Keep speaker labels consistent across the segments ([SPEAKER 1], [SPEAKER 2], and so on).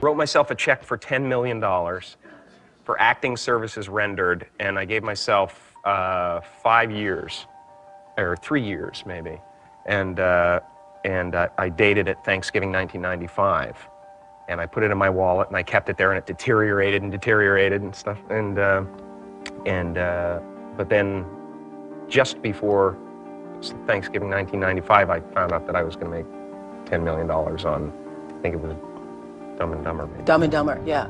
[SPEAKER 1] Wrote myself a check for $10 million for acting services rendered, and I gave myself 5 years, or 3 years maybe, and I dated it Thanksgiving 1995, and I put it in my wallet, and I kept it there, and it deteriorated and stuff, but then just before Thanksgiving 1995, I found out that I was going to make $10 million on, I think it was Dumb and Dumber, maybe.
[SPEAKER 2] Dumb and Dumber, yeah.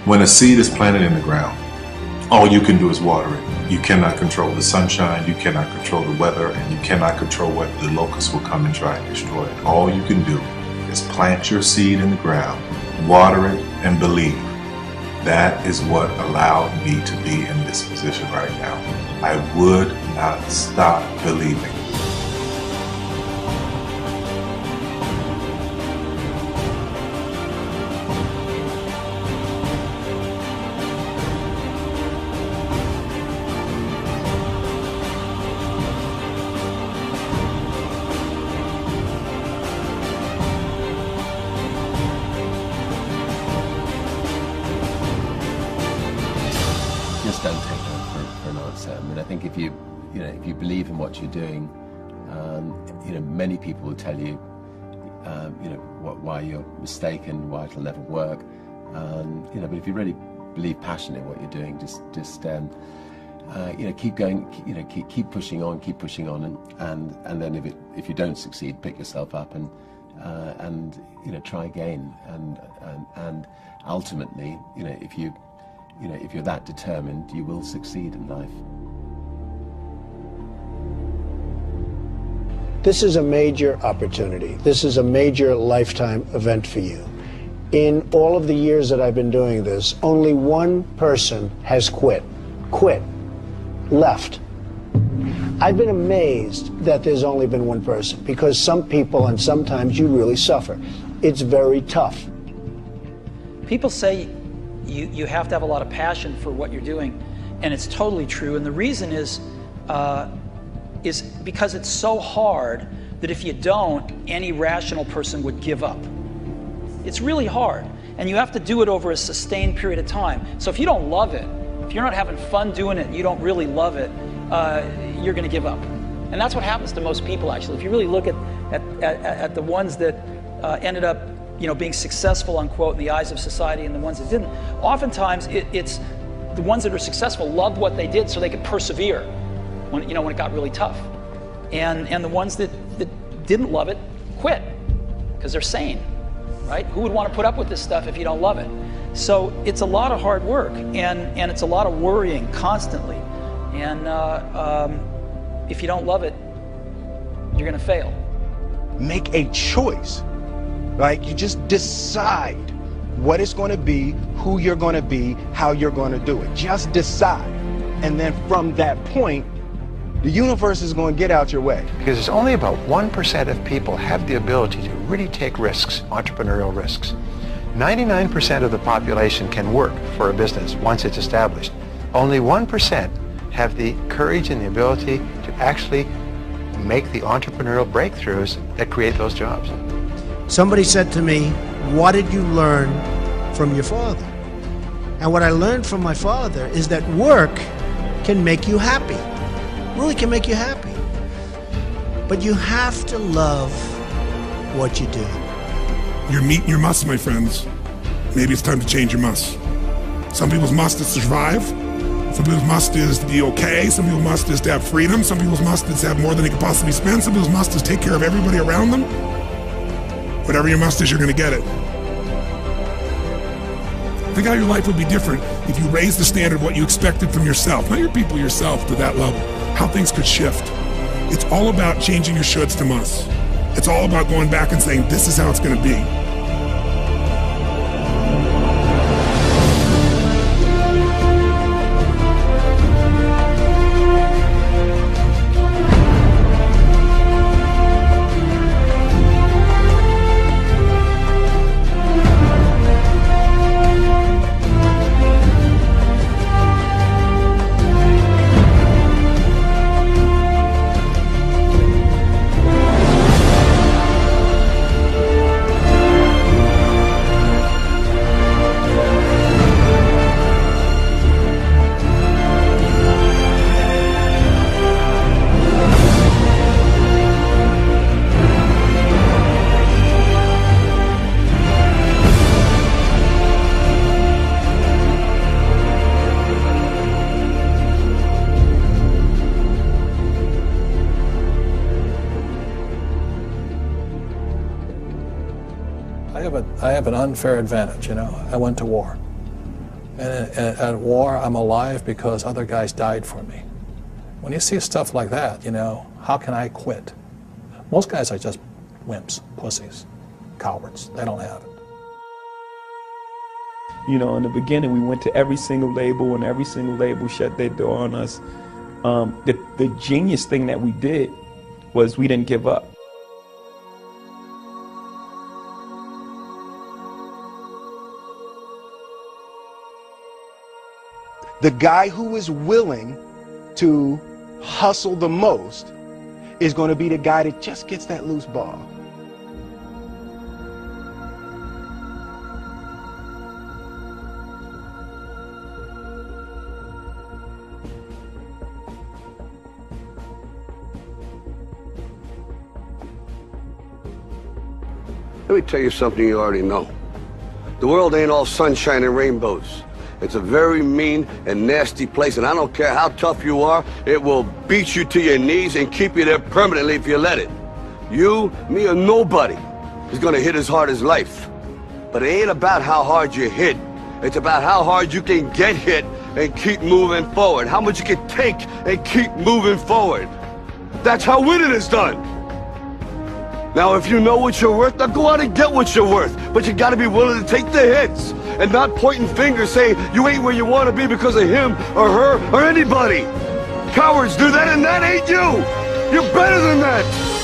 [SPEAKER 3] When a seed is planted in the ground, all you can do is water it. You cannot control the sunshine, you cannot control the weather, and you cannot control whether the locusts will come and try and destroy it. All you can do is plant your seed in the ground, water it, and believe. That is what allowed me to be in this position right now. I would not stop believing.
[SPEAKER 4] Just don't take no for an answer. I mean, I think if you believe in what you're doing, many people will tell you, why you're mistaken, why it'll never work. But if you really believe passionately in what you're doing, just keep going, keep pushing on, and then if you don't succeed, pick yourself up and try again, and ultimately, if you're that determined, you will succeed in life.
[SPEAKER 5] This is a major opportunity. This is a major lifetime event for you. In all of the years that I've been doing this, only one person has quit, left. I've been amazed that there's only been one person, because some people, and sometimes you really suffer. It's very tough.
[SPEAKER 6] People say you have to have a lot of passion for what you're doing, and it's totally true. And the reason is because it's so hard that if you don't, any rational person would give up. It's really hard, and you have to do it over a sustained period of time. So if you don't love it, if you're not having fun doing it, and you don't really love it, you're going to give up. And that's what happens to most people, actually. If you really look at the ones that ended up being successful, unquote, in the eyes of society, and the ones that didn't, oftentimes it's the ones that are successful loved what they did so they could persevere when it got really tough. And the ones that didn't love it quit because they're sane, right? Who would want to put up with this stuff if you don't love it? So it's a lot of hard work, and it's a lot of worrying constantly. And if you don't love it, you're going to fail.
[SPEAKER 7] Make a choice. Like, you just decide what it's going to be, who you're going to be, how you're going to do it. Just decide. And then from that point, the universe is going to get out your way.
[SPEAKER 8] Because it's only about 1% of people have the ability to really take risks, entrepreneurial risks. 99% of the population can work for a business once it's established. Only 1% have the courage and the ability to actually make the entrepreneurial breakthroughs that create those jobs.
[SPEAKER 5] Somebody said to me, what did you learn from your father? And what I learned from my father is that work can make you happy. Really can make you happy. But you have to love what you do.
[SPEAKER 9] You're meeting your must, my friends. Maybe it's time to change your must. Some people's must is to survive. Some people's must is to be okay. Some people's must is to have freedom. Some people's must is to have more than they could possibly spend. Some people's must is take care of everybody around them. Whatever your must is, you're going to get it. Think how your life would be different if you raised the standard of what you expected from yourself, not your people, yourself, to that level. How things could shift. It's all about changing your shoulds to musts. It's all about going back and saying, this is how it's going to be.
[SPEAKER 2] I have an unfair advantage, you know. I went to war. And at war, I'm alive because other guys died for me. When you see stuff like that, you know, how can I quit? Most guys are just wimps, pussies, cowards. They don't have it.
[SPEAKER 10] You know, in the beginning, we went to every single label, and every single label shut their door on us. The genius thing that we did was we didn't give up.
[SPEAKER 7] The guy who is willing to hustle the most is going to be the guy that just gets that loose ball.
[SPEAKER 11] Let me tell you something you already know. The world ain't all sunshine and rainbows. It's a very mean and nasty place, and I don't care how tough you are, it will beat you to your knees and keep you there permanently if you let it. You, me, or nobody is gonna hit as hard as life. But it ain't about how hard you hit. It's about how hard you can get hit and keep moving forward. How much you can take and keep moving forward. That's how winning is done. Now, if you know what you're worth, now go out and get what you're worth. But you gotta be willing to take the hits and not pointing fingers saying you ain't where you want to be because of him or her or anybody. Cowards do that, and that ain't you. You're better than that.